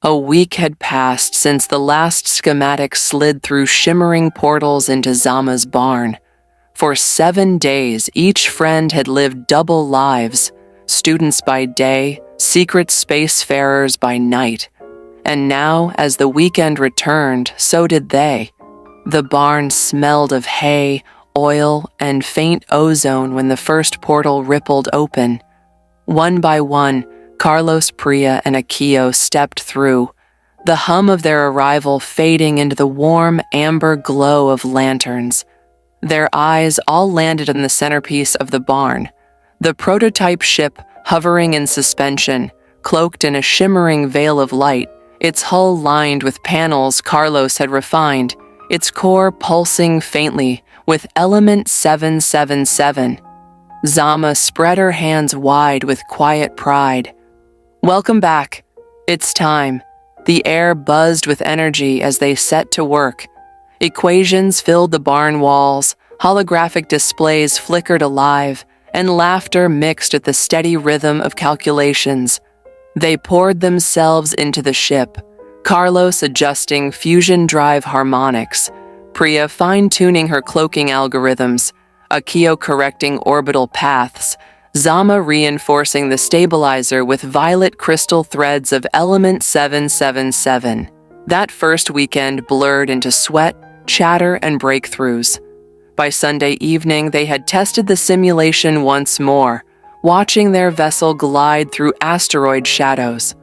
A week had passed since the last schematic slid through shimmering portals into Zama's barn. For 7 days, each friend had lived double lives, students by day, secret spacefarers by night. And now, as the weekend returned, so did they. The barn smelled of hay, oil, and faint ozone when the first portal rippled open. One by one, Carlos, Priya, and Akio stepped through, the hum of their arrival fading into the warm, amber glow of lanterns. Their eyes all landed on the centerpiece of the barn, the prototype ship hovering in suspension, cloaked in a shimmering veil of light, its hull lined with panels Carlos had refined, its core pulsing faintly with element 777. Zama spread her hands wide with quiet pride. "Welcome back. It's time." The air buzzed with energy as they set to work. Equations filled the barn walls, holographic displays flickered alive, and laughter mixed at the steady rhythm of calculations. They poured themselves into the ship, Carlos adjusting fusion drive harmonics, Priya fine-tuning her cloaking algorithms, Akio correcting orbital paths, Zama reinforcing the stabilizer with violet crystal threads of element 777. That first weekend blurred into sweat, chatter, and breakthroughs. By Sunday evening, they had tested the simulation once more, watching their vessel glide through asteroid shadows.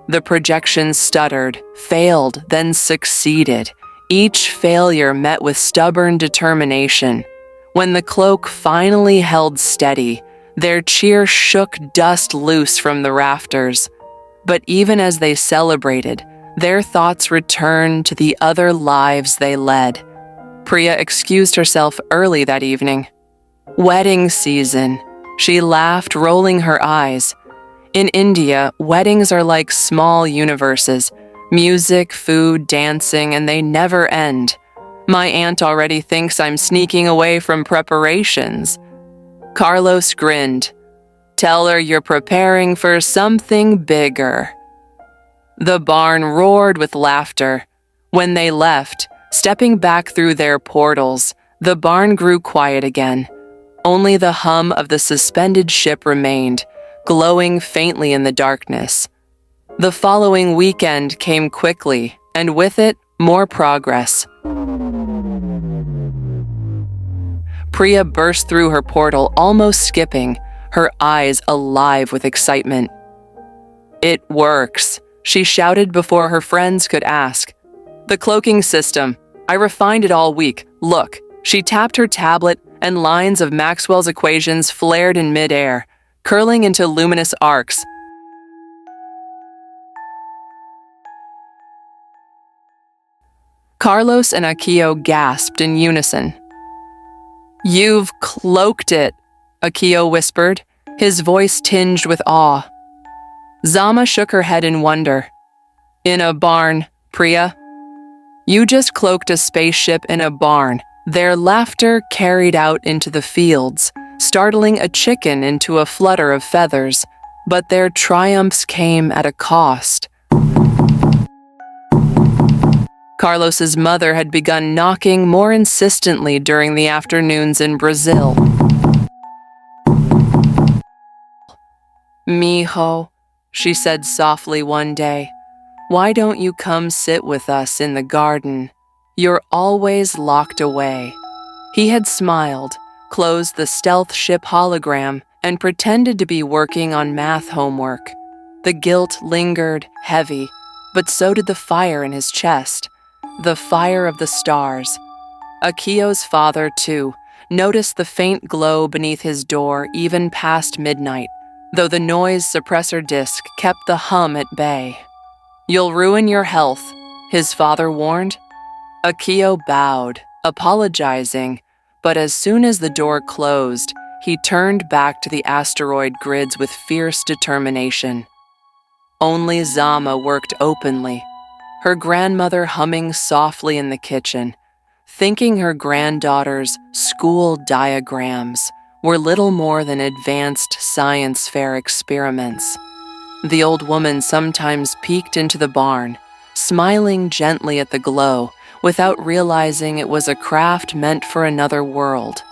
The projections stuttered, failed, then succeeded, each failure met with stubborn determination. When the cloak finally held steady, their cheer shook dust loose from the rafters. But even as they celebrated, their thoughts returned to the other lives they led. Priya excused herself early that evening. "Wedding season," she laughed, rolling her eyes. In India, weddings are like small universes. Music, food, dancing, and they never end. My aunt already thinks I'm sneaking away from preparations. Carlos grinned. "Tell her you're preparing for something bigger." The barn roared with laughter. When they left, stepping back through their portals, the barn grew quiet again. Only the hum of the suspended ship remained, glowing faintly in the darkness. The following weekend came quickly, and with it, more progress. Priya burst through her portal, almost skipping, her eyes alive with excitement. "It works," she shouted before her friends could ask. "The cloaking system. I refined it all week. Look." She tapped her tablet, and lines of Maxwell's equations flared in midair, curling into luminous arcs. Carlos and Akio gasped in unison. "You've cloaked it," Akio whispered, his voice tinged with awe. Zama shook her head in wonder. "In a barn, Priya. You just cloaked a spaceship in a barn." Their laughter carried out into the fields, startling a chicken into a flutter of feathers, but their triumphs came at a cost. Carlos's mother had begun knocking more insistently during the afternoons in Brazil. "Mijo," she said softly one day, "why don't you come sit with us in the garden? You're always locked away." He had smiled, closed the stealth ship hologram, and pretended to be working on math homework. The guilt lingered, heavy, but so did the fire in his chest, the fire of the stars. Akio's father, too, noticed the faint glow beneath his door even past midnight, though the noise suppressor disc kept the hum at bay. "You'll ruin your health," his father warned. Akio bowed, apologizing, but as soon as the door closed, he turned back to the asteroid grids with fierce determination. Only Zama worked openly, her grandmother humming softly in the kitchen, thinking her granddaughter's school diagrams were little more than advanced science fair experiments. The old woman sometimes peeked into the barn, smiling gently at the glow, without realizing it was a craft meant for another world.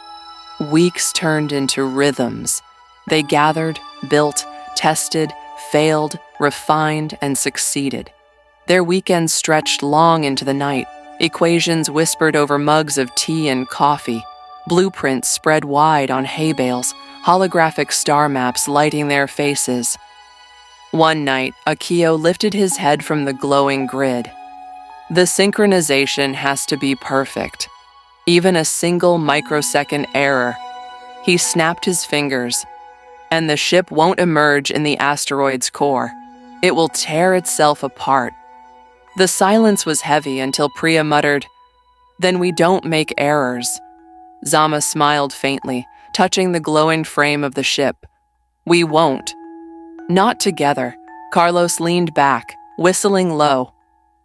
Weeks turned into rhythms. They gathered, built, tested, failed, refined, and succeeded. Their weekends stretched long into the night, equations whispered over mugs of tea and coffee, blueprints spread wide on hay bales, holographic star maps lighting their faces. One night, Akio lifted his head from the glowing grid. The synchronization has to be perfect. Even a single microsecond error. He snapped his fingers, and the ship won't emerge in the asteroid's core. It will tear itself apart. The silence was heavy until Priya muttered, "Then we don't make errors." Zama smiled faintly, touching the glowing frame of the ship. "We won't." Not together. Carlos leaned back, whistling low.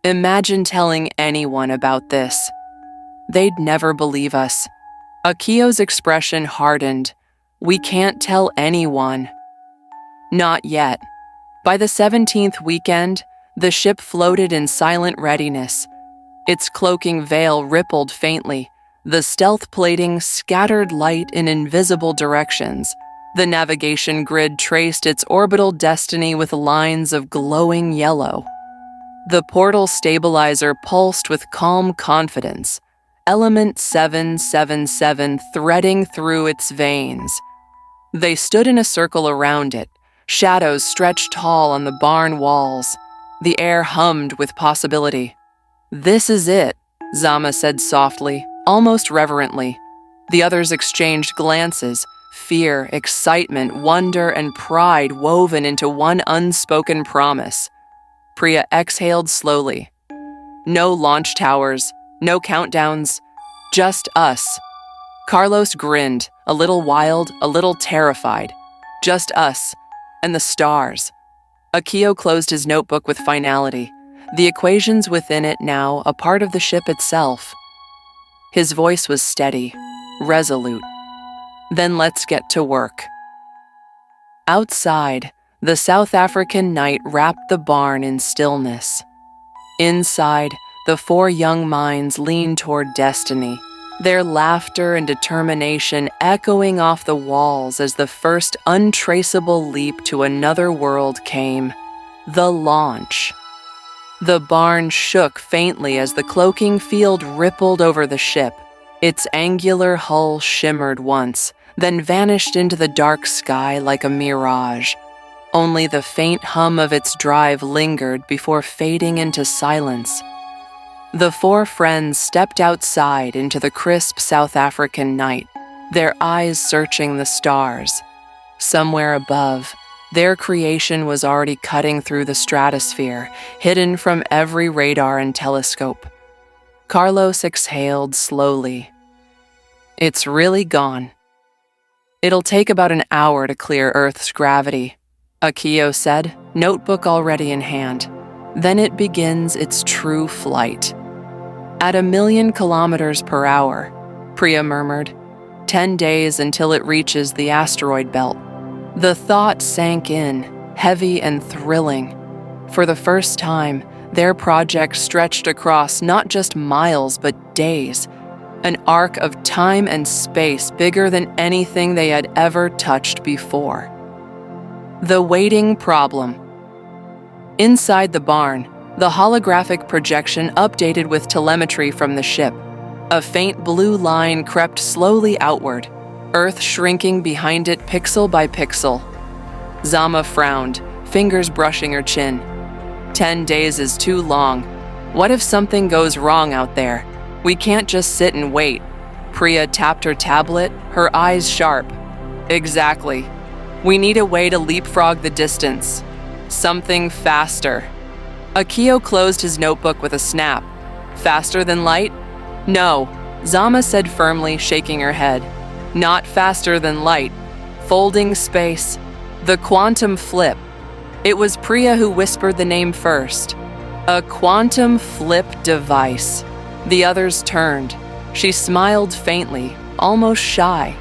Imagine telling anyone about this. They'd never believe us. Akio's expression hardened. "We can't tell anyone." Not yet. By the 17th weekend, the ship floated in silent readiness. Its cloaking veil rippled faintly. The stealth plating scattered light in invisible directions. The navigation grid traced its orbital destiny with lines of glowing yellow. The portal stabilizer pulsed with calm confidence, element 777 threading through its veins. They stood in a circle around it, shadows stretched tall on the barn walls. The air hummed with possibility. "This is it," Zama said softly, almost reverently. The others exchanged glances, fear, excitement, wonder, and pride woven into one unspoken promise. Priya exhaled slowly. No launch towers, no countdowns, just us. Carlos grinned, a little wild, a little terrified. Just us, and the stars. Akio closed his notebook with finality, the equations within it now a part of the ship itself. His voice was steady, resolute. "Then let's get to work." Outside, the South African night wrapped the barn in stillness. Inside, the four young minds leaned toward destiny, their laughter and determination echoing off the walls as the first untraceable leap to another world came: the launch. The barn shook faintly as the cloaking field rippled over the ship. Its angular hull shimmered once, then vanished into the dark sky like a mirage. Only the faint hum of its drive lingered before fading into silence. The four friends stepped outside into the crisp South African night, their eyes searching the stars. Somewhere above, their creation was already cutting through the stratosphere, hidden from every radar and telescope. Carlos exhaled slowly. "It's really gone." "It'll take about an hour to clear Earth's gravity," Akio said, notebook already in hand. "Then it begins its true flight." "At 1,000,000 kilometers per hour," Priya murmured. 10 days until it reaches the asteroid belt." The thought sank in, heavy and thrilling. For the first time, their project stretched across not just miles but days, an arc of time and space bigger than anything they had ever touched before. The waiting problem. Inside the barn, the holographic projection updated with telemetry from the ship. A faint blue line crept slowly outward, Earth shrinking behind it pixel by pixel. Zama frowned, fingers brushing her chin. 10 days is too long. What if something goes wrong out there? We can't just sit and wait. Priya tapped her tablet, her eyes sharp. Exactly. We need a way to leapfrog the distance. Something faster. Akio closed his notebook with a snap. Faster than light? No, Zama said firmly, shaking her head. Not faster than light. Folding space. The quantum flip. It was Priya who whispered the name first. A quantum flip device. The others turned. She smiled faintly, almost shy.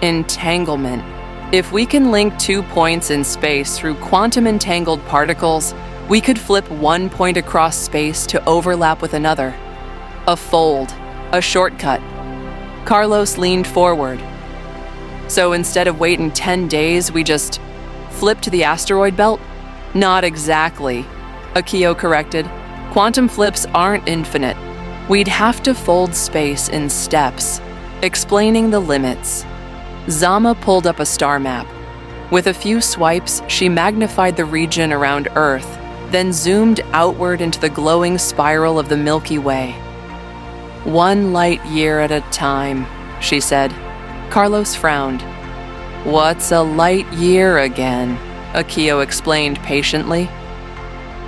Entanglement. If we can link 2 points in space through quantum-entangled particles, we could flip one point across space to overlap with another. A fold, a shortcut. Carlos leaned forward. So instead of waiting 10 days, we just flip to the asteroid belt? Not exactly, Akio corrected. Quantum flips aren't infinite. We'd have to fold space in steps, explaining the limits. Zama pulled up a star map. With a few swipes, she magnified the region around Earth, then zoomed outward into the glowing spiral of the Milky Way. 1 light year at a time, she said. Carlos frowned. What's a light year again? Akio explained patiently.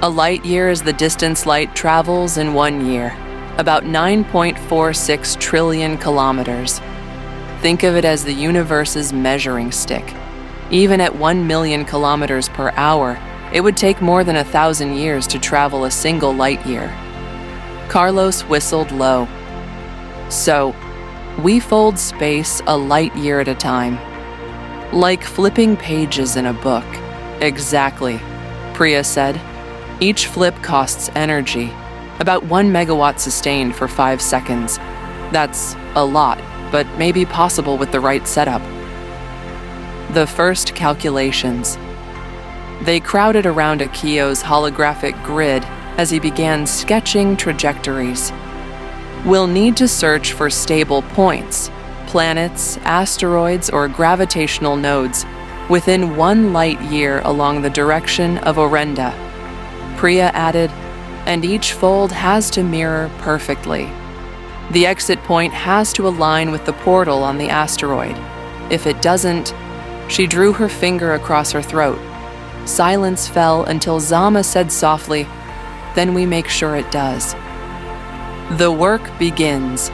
A light year is the distance light travels in 1 year, about 9.46 trillion kilometers. Think of it as the universe's measuring stick. Even at 1 million kilometers per hour, it would take more than 1,000 years to travel a single light year. Carlos whistled low. So, we fold space a light year at a time. Like flipping pages in a book. Exactly, Priya said. Each flip costs energy, about 1 megawatt sustained for 5 seconds. That's a lot, but may be possible with the right setup. The first calculations. They crowded around Akio's holographic grid as he began sketching trajectories. We'll need to search for stable points, planets, asteroids, or gravitational nodes within 1 light year along the direction of Orenda. Priya added, and each fold has to mirror perfectly. The exit point has to align with the portal on the asteroid. If it doesn't, she drew her finger across her throat. Silence fell until Zama said softly, then we make sure it does. The work begins.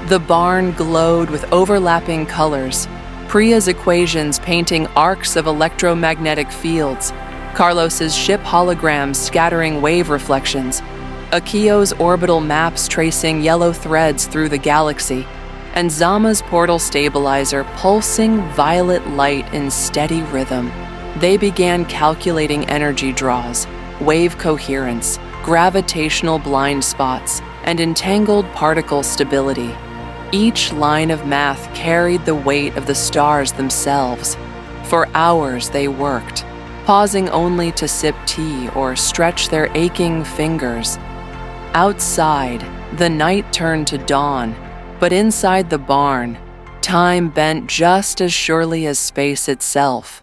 The barn glowed with overlapping colors, Priya's equations painting arcs of electromagnetic fields, Carlos's ship holograms scattering wave reflections, Akio's orbital maps tracing yellow threads through the galaxy, and Zama's portal stabilizer pulsing violet light in steady rhythm. They began calculating energy draws, wave coherence, gravitational blind spots, and entangled particle stability. Each line of math carried the weight of the stars themselves. For hours they worked, pausing only to sip tea or stretch their aching fingers. Outside, the night turned to dawn, but inside the barn, time bent just as surely as space itself.